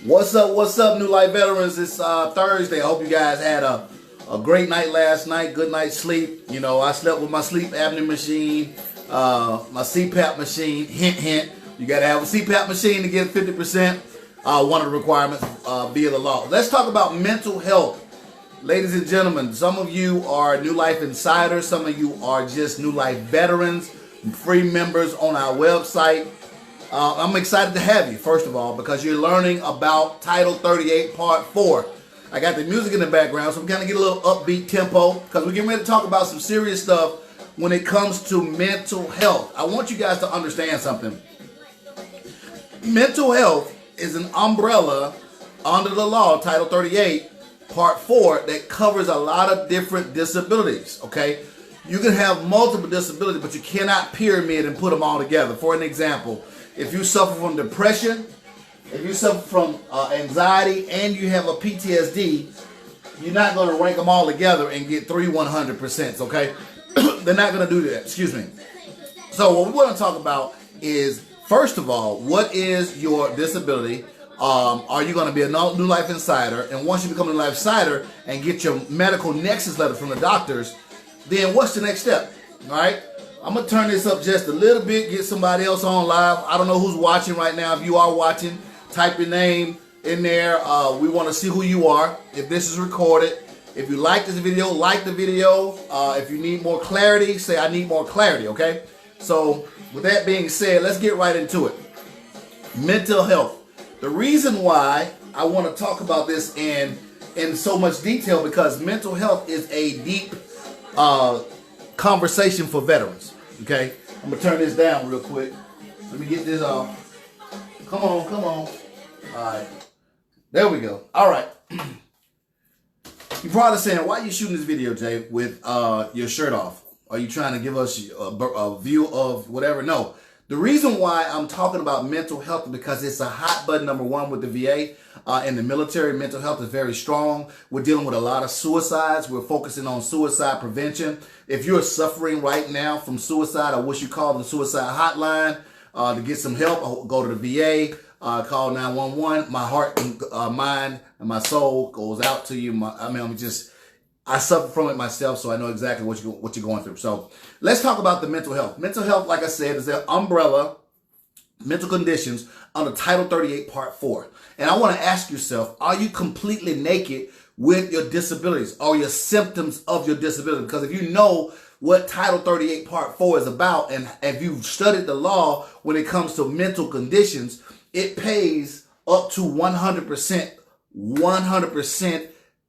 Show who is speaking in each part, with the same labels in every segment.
Speaker 1: What's up, New Life veterans? It's Thursday. I hope you guys had a great night last night, good night's sleep. You know, I slept with my sleep apnea machine, my CPAP machine. Hint, hint. You got to have a CPAP machine to get 50%. One of the requirements via the law. Let's talk about mental health. Ladies and gentlemen, some of you are New Life insiders. Some of you are just New Life veterans, free members on our website. I'm excited to have you, first of all, because you're learning about Title 38, Part 4. I got the music in the background, so I'm kind of get a little upbeat tempo, because we're getting ready to talk about some serious stuff when it comes to mental health. I want you guys to understand something. Mental health is an umbrella under the law, Title 38, Part 4, that covers a lot of different disabilities, okay? You can have multiple disabilities, but you cannot pyramid and put them all together. For an example, if you suffer from depression, if you suffer from anxiety, and you have a PTSD, you're not going to rank them all together and get 100%, okay? They're not going to do that, excuse me. So what we want to talk about is, first of all, what is your disability? Are you going to be a New Life Insider? And once you become a New Life Insider and get your medical nexus letter from the doctors, then what's the next step, all right? I'm going to turn this up just a little bit, get somebody else on live. I don't know who's watching right now. If you are watching, type your name in there. We want to see who you are. If this is recorded, if you like this video, like the video. If you need more clarity, say I need more clarity, okay? So with that being said, let's get right into it. Mental health. The reason why I want to talk about this in so much detail, because mental health is a deep conversation for veterans. Okay, I'm gonna turn this down real quick. Let me get this off. Come on. All right, there we go. All right. You're probably saying, why are you shooting this video, Jay, with your shirt off? Are you trying to give us a view of whatever? No. The reason why I'm talking about mental health is because it's a hot button, number one, with the VA. In the military, mental health is very strong. We're dealing with a lot of suicides. We're focusing on suicide prevention. If you're suffering right now from suicide, I wish you called the suicide hotline to get some help. Go to the VA, call 911. My heart, mind, and my soul goes out to you. I suffer from it myself, so I know exactly what you're going through. So let's talk about the mental health. Mental health, like I said, is an umbrella, mental conditions under Title 38, Part 4. And I want to ask yourself, are you completely naked with your disabilities or your symptoms of your disability? Because if you know what Title 38, Part 4 is about, and if you've studied the law when it comes to mental conditions, it pays up to 100%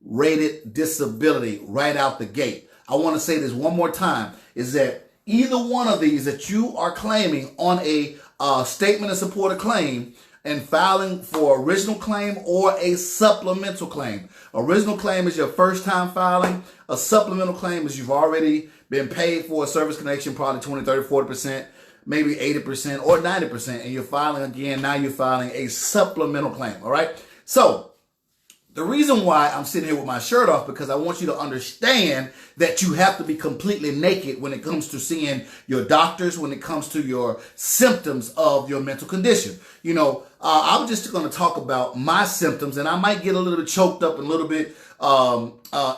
Speaker 1: rated disability right out the gate. I want to say this one more time, is that either one of these that you are claiming on a statement of support of claim and filing for original claim or a supplemental claim. Original claim is your first time filing. A supplemental claim is you've already been paid for a service connection, probably 20, 30, 40%, maybe 80% or 90%, and you're filing again. Now you're filing a supplemental claim, all right? So the reason why I'm sitting here with my shirt off, because I want you to understand that you have to be completely naked when it comes to seeing your doctors, when it comes to your symptoms of your mental condition. You know, I'm just going to talk about my symptoms, and I might get a little bit choked up and a little bit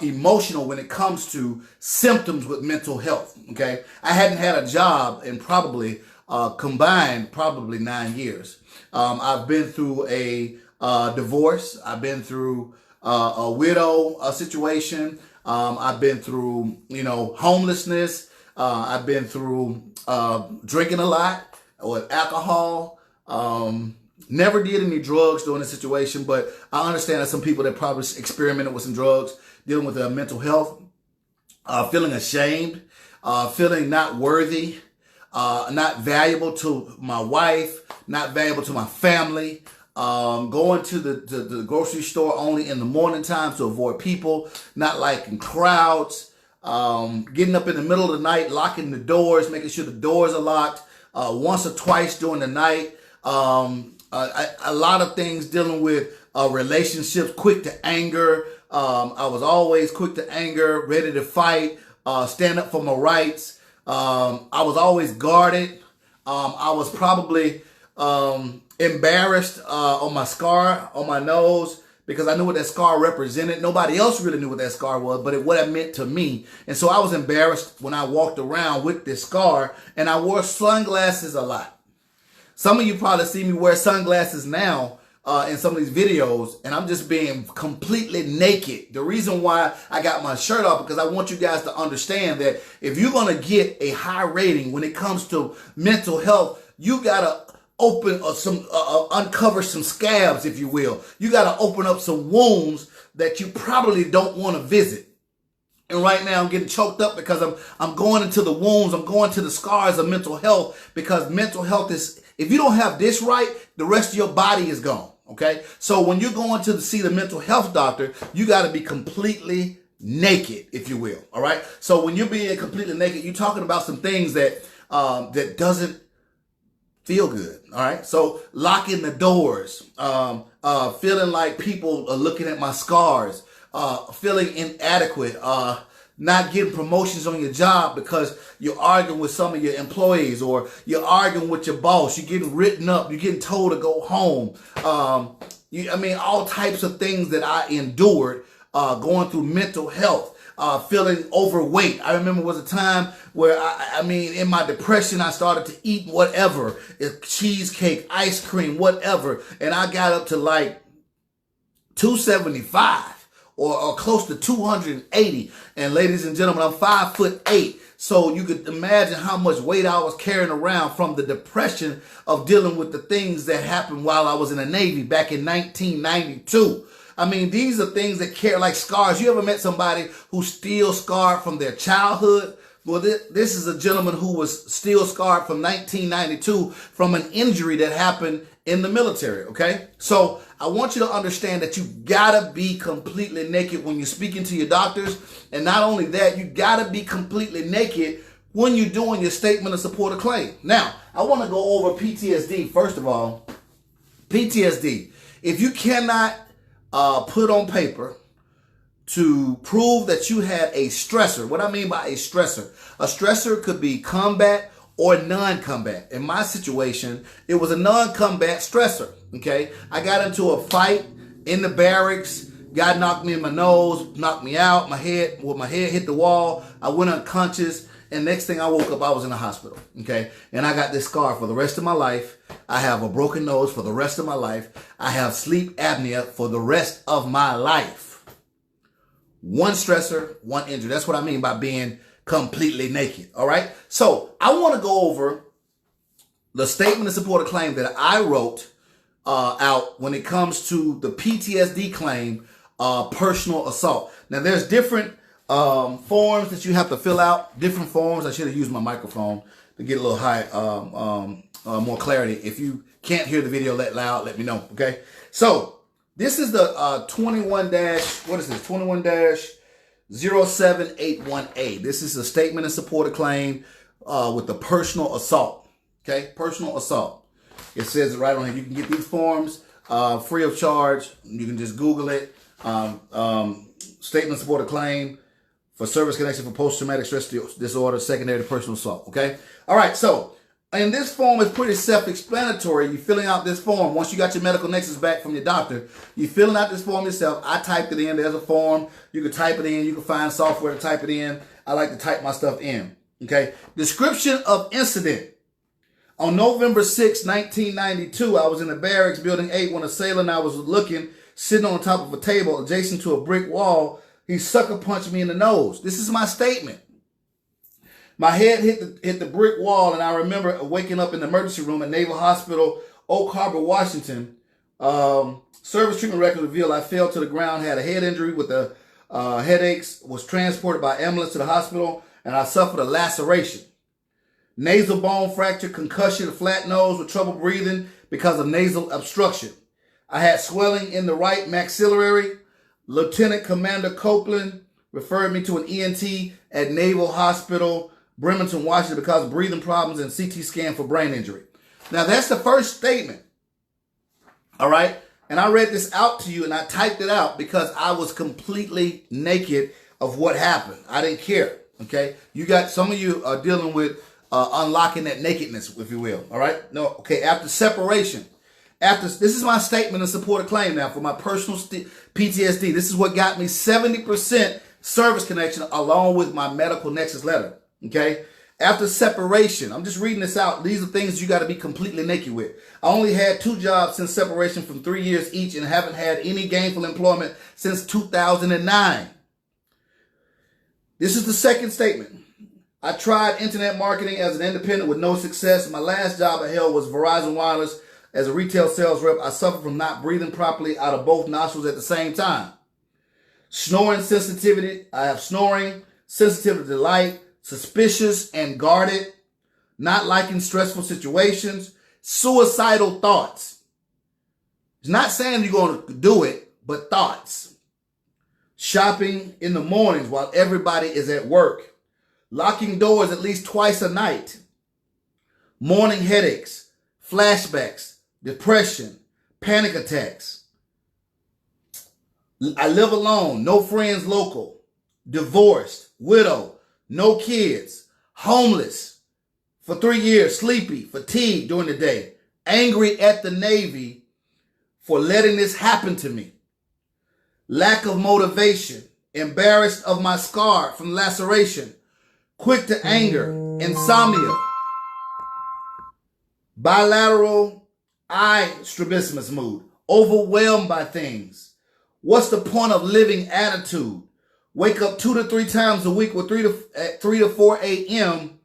Speaker 1: emotional when it comes to symptoms with mental health, okay? I hadn't had a job in probably combined 9 years. I've been through a divorce. I've been through a widow situation. I've been through, homelessness. I've been through drinking a lot with alcohol. Never did any drugs during the situation, but I understand that some people that probably experimented with some drugs, dealing with their mental health, feeling ashamed, feeling not worthy, not valuable to my wife, not valuable to my family. Going to the grocery store only in the morning times to avoid people, not liking crowds, getting up in the middle of the night, locking the doors, making sure the doors are locked, once or twice during the night. A lot of things dealing with relationships, quick to anger. I was always quick to anger, ready to fight, stand up for my rights. I was always guarded. I was probably embarrassed on my scar on my nose because I knew what that scar represented. Nobody else really knew what that scar was, but what it meant to me. And so I was embarrassed when I walked around with this scar, and I wore sunglasses a lot. Some of you probably see me wear sunglasses now in some of these videos, and I'm just being completely naked. The reason why I got my shirt off, because I want you guys to understand that if you're going to get a high rating when it comes to mental health, you got to uncover some scabs, if you will. You got to open up some wounds that you probably don't want to visit. And right now I'm getting choked up because I'm going into the wounds. I'm going to the scars of mental health, because mental health is, if you don't have this right, the rest of your body is gone. Okay. So when you're going to see the mental health doctor, you got to be completely naked, if you will. All right. So when you're being completely naked, you're talking about some things that doesn't feel good. All right. So locking the doors, feeling like people are looking at my scars, feeling inadequate, not getting promotions on your job because you're arguing with some of your employees, or you're arguing with your boss. You're getting written up. You're getting told to go home. All types of things that I endured going through mental health. Feeling overweight. I remember there was a time where in my depression, I started to eat whatever, cheesecake, ice cream, whatever. And I got up to like 275 or close to 280. And ladies and gentlemen, I'm 5'8". So you could imagine how much weight I was carrying around from the depression of dealing with the things that happened while I was in the Navy back in 1992. These are things that carry like scars. You ever met somebody who's still scarred from their childhood? Well, this is a gentleman who was still scarred from 1992 from an injury that happened in the military, okay? So I want you to understand that you gotta be completely naked when you're speaking to your doctors. And not only that, you gotta be completely naked when you're doing your statement of support or claim. Now, I wanna go over PTSD. First of all, PTSD. If you cannot put on paper to prove that you had a stressor. What I mean by a stressor could be combat or non-combat. In my situation, it was a non-combat stressor. Okay, I got into a fight in the barracks. Guy knocked me in my nose, knocked me out. My head hit the wall. I went unconscious. And next thing I woke up, I was in the hospital. Okay. And I got this scar for the rest of my life. I have a broken nose for the rest of my life. I have sleep apnea for the rest of my life. One stressor, one injury. That's what I mean by being completely naked. All right. So I want to go over the statement of support or claim that I wrote out when it comes to the PTSD claim, personal assault. Now there's different forms that you have to fill out, different forms. I should have used my microphone to get a little high, more clarity. If you can't hear the video that loud, let me know. Okay. So this is the 21-0781A. This is a statement of support or claim with the personal assault. Okay. Personal assault. It says it right on here. You can get these forms free of charge. You can just Google it. Statement of support or claim for service connection for post-traumatic stress disorder, secondary to personal assault. Okay. All right. So, and this form is pretty self-explanatory. You're filling out this form. Once you got your medical nexus back from your doctor, you're filling out this form yourself. I typed it in. There's a form. You can type it in. You can find software to type it in. I like to type my stuff in. Okay. Description of incident. On November 6, 1992, I was in the barracks, Building 8, when a sailor and I was sitting on top of a table adjacent to a brick wall. He sucker punched me in the nose. This is my statement. My head hit the brick wall, and I remember waking up in the emergency room at Naval Hospital, Oak Harbor, Washington. Service treatment records reveal I fell to the ground, had a head injury with the headaches, was transported by ambulance to the hospital, and I suffered a laceration. Nasal bone fracture, concussion, a flat nose with trouble breathing because of nasal obstruction. I had swelling in the right maxillary. Lieutenant Commander Copeland referred me to an ENT at Naval Hospital, Bremerton, Washington, because of breathing problems and CT scan for brain injury. Now, that's the first statement. All right. And I read this out to you, and I typed it out because I was completely naked of what happened. I didn't care. Okay. Some of you are dealing with unlocking that nakedness, if you will. All right. No. Okay. After separation. This is my statement of support of claim now for my personal PTSD. This is what got me 70% service connection along with my medical nexus letter. Okay. After separation, I'm just reading this out. These are things you got to be completely naked with. I only had 2 jobs since separation from 3 years each and haven't had any gainful employment since 2009. This is the second statement. I tried internet marketing as an independent with no success. My last job I held was Verizon Wireless as a retail sales rep. I suffered from not breathing properly out of both nostrils at the same time. Snoring sensitivity. I have snoring, sensitivity to light, suspicious and guarded, not liking stressful situations, suicidal thoughts. It's not saying you're going to do it, but thoughts. Shopping in the mornings while everybody is at work. Locking doors at least twice a night. Morning headaches, flashbacks, depression, panic attacks. I live alone, no friends local, divorced, widow, no kids, homeless for 3 years, sleepy, fatigued during the day, angry at the Navy for letting this happen to me, lack of motivation, embarrassed of my scar from laceration, quick to anger, insomnia, bilateral eye strabismus mood, overwhelmed by things. What's the point of living attitude? Wake up 2 to 3 times a week with 3 to 4 a.m.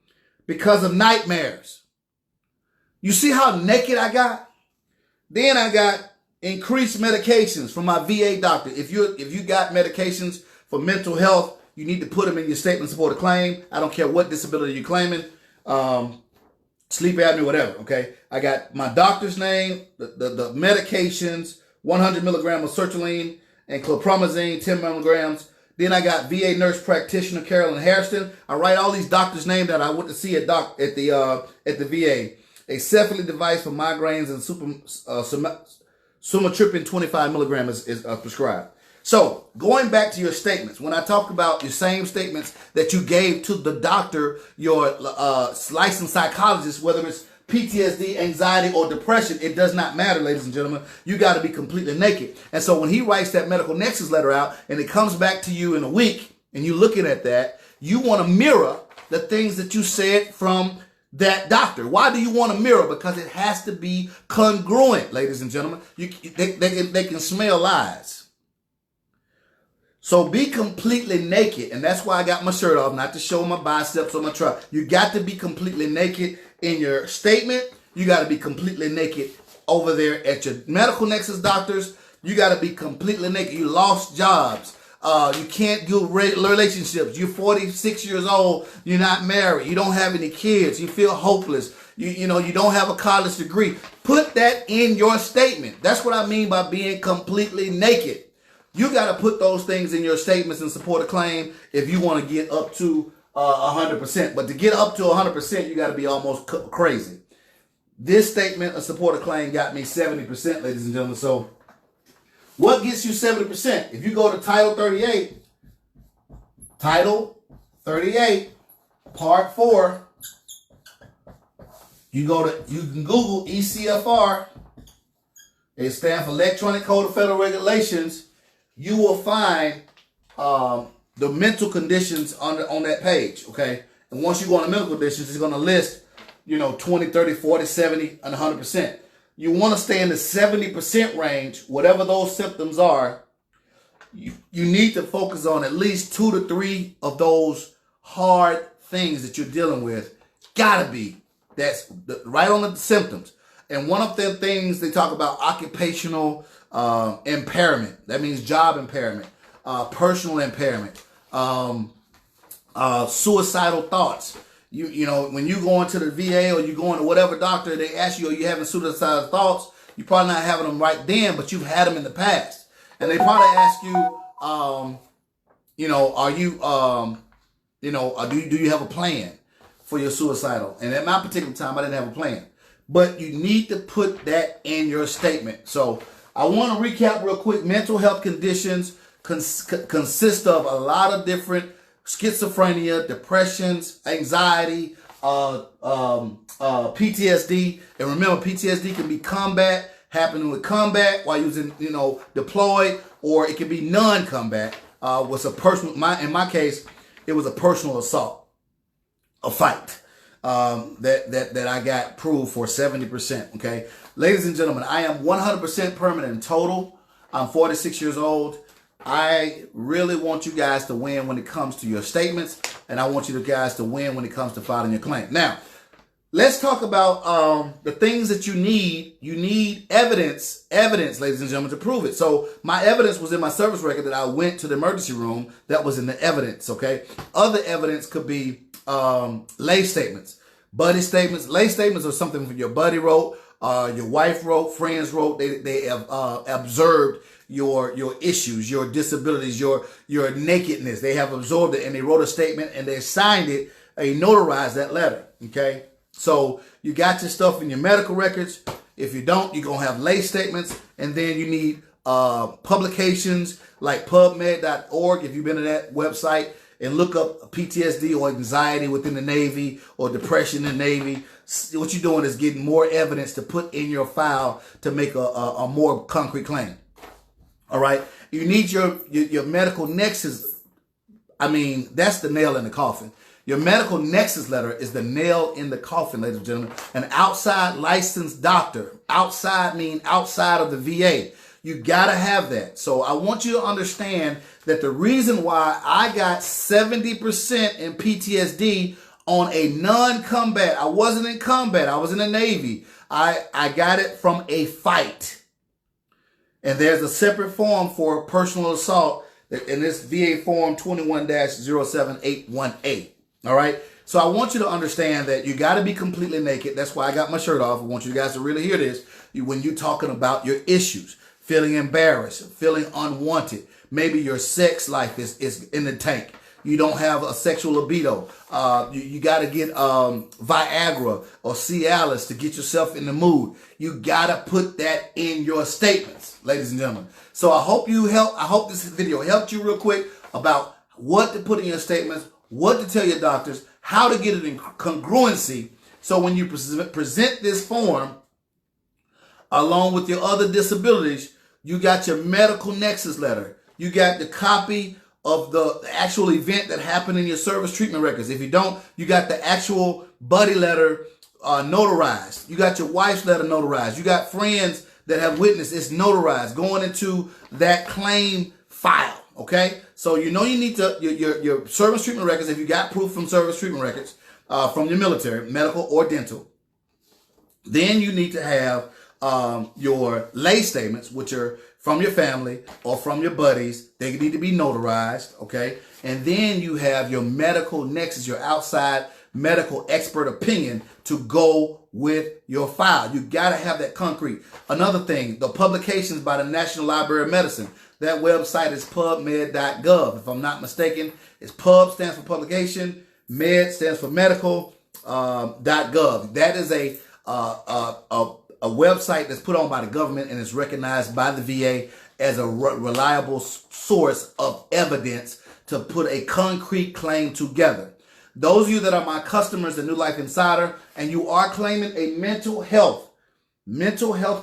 Speaker 1: because of nightmares. You see how naked I got? Then I got increased medications from my VA doctor. If you got medications for mental health, you need to put them in your statement of support of claim. I don't care what disability you're claiming, sleep apnea, whatever. Okay, I got my doctor's name, the medications, 100 milligrams of sertraline and chlorpromazine, 10 milligrams. Then I got VA nurse practitioner Carolyn Hairston. I write all these doctors' names that I went to see at the VA. A cephalate device for migraines and sumatriptan 25 milligrams is prescribed. So going back to your statements, when I talk about your same statements that you gave to the doctor, your licensed psychologist, whether it's PTSD, anxiety, or depression, it does not matter, ladies and gentlemen. You got to be completely naked. And so when he writes that medical nexus letter out and it comes back to you in a week and you're looking at that, you want to mirror the things that you said from that doctor. Why do you want to mirror? Because it has to be congruent, ladies and gentlemen. They can smell lies. So be completely naked. And that's why I got my shirt off, not to show my biceps or my truck. You got to be completely naked in your statement. You got to be completely naked over there at your medical nexus doctors. You got to be completely naked. You lost jobs. You can't do relationships. You're 46 years old. You're not married. You don't have any kids. You feel hopeless. You don't have a college degree. Put that in your statement. That's what I mean by being completely naked. You got to put those things in your statements and support a claim if you want to get up to 100%. But to get up to 100%, you got to be almost crazy. This statement of support a claim got me 70%, ladies and gentlemen. So what gets you 70%? If you go to Title 38, Part 4, you can Google ECFR. It stands for Electronic Code of Federal Regulations. You will find the mental conditions on that page, okay? And once you go on the mental conditions, it's going to list, 20, 30, 40, 70, and 100%. You want to stay in the 70% range, whatever those symptoms are. You need to focus on at least 2 to 3 of those hard things that you're dealing with. Gotta be. That's right on the symptoms. And one of the things they talk about, occupational impairment. That means job impairment, personal impairment, suicidal thoughts. When you go into the VA or you go into whatever doctor, they ask you, are you having suicidal thoughts? You're probably not having them right then, but you've had them in the past. And they probably ask you, are you, do you have a plan for your suicidal? And at my particular time, I didn't have a plan. But you need to put that in your statement. So I want to recap real quick. Mental health conditions consist of a lot of different schizophrenia, depressions, anxiety, PTSD. And remember, PTSD can be combat, happening with combat while you was in, deployed, or it could be non-combat. Was a personal. In my case, it was a personal assault, a fight that I got proved for 70%. Okay, ladies and gentlemen, I am 100% permanent and total. I'm 46 years old. I really want you guys to win when it comes to your statements, and I want you guys to win when it comes to filing your claim. Now, let's talk about the things that you need. You need evidence, ladies and gentlemen, to prove it. So my evidence was in my service record that I went to the emergency room. That was in the evidence, okay? Other evidence could be lay statements, buddy statements. Lay statements are something your buddy wrote, your wife wrote, friends wrote. They have observed your issues, your disabilities, your nakedness. They have absorbed it, and they wrote a statement, and they signed it, notarized that letter, okay? So you got your stuff in your medical records. If you don't, you're going to have lay statements. And then you need publications like PubMed.org. If you've been to that website and look up PTSD or anxiety within the Navy or depression in the Navy, what you're doing is getting more evidence to put in your file to make a more concrete claim. All right. You need your medical nexus. I mean, that's the nail in the coffin. Your medical nexus letter is the nail in the coffin, ladies and gentlemen. An outside licensed doctor. Outside mean outside of the VA. You got to have that. So I want you to understand that the reason why I got 70% in PTSD on a non-combat, I wasn't in combat, I was in the Navy. I got it from a fight. And there's a separate form for personal assault in this VA form 21-07818. All right. So I want you to understand that you got to be completely naked. That's why I got my shirt off. I want you guys to really hear this. When you're talking about your issues, feeling embarrassed, feeling unwanted, maybe your sex life is in the tank. You don't have a sexual libido. You got to get Viagra or Cialis to get yourself in the mood. You got to put that in your statements, ladies and gentlemen. So I hope this video helped you real quick about what to put in your statements, what to tell your doctors, how to get it in congruency. So when you present this form along with your other disabilities, you got your medical nexus letter. You got the copy of the actual event that happened in your service treatment records. If you don't, you got the actual buddy letter notarized. You got your wife's letter notarized. You got friends that have witnessed it's notarized going into that claim file. Okay, so you need to your service treatment records. If you got proof from service treatment records from your military, medical or dental, then you need to have your lay statements, which are from your family or from your buddies. They need to be notarized. Okay, and then you have your medical nexus, your outside medical expert opinion to go with your file. You got to have that concrete. Another thing, the publications by the National Library of Medicine. That website is pubmed.gov. If I'm not mistaken, it's pub stands for publication, med stands for medical, .gov. That is a website that's put on by the government and is recognized by the VA as a reliable source of evidence to put a concrete claim together. Those of you that are my customers at New Life Insider and you are claiming a mental health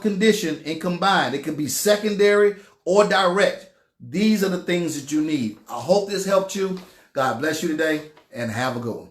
Speaker 1: condition and combined, it can be secondary or direct. These are the things that you need. I hope this helped you. God bless you today and have a good one.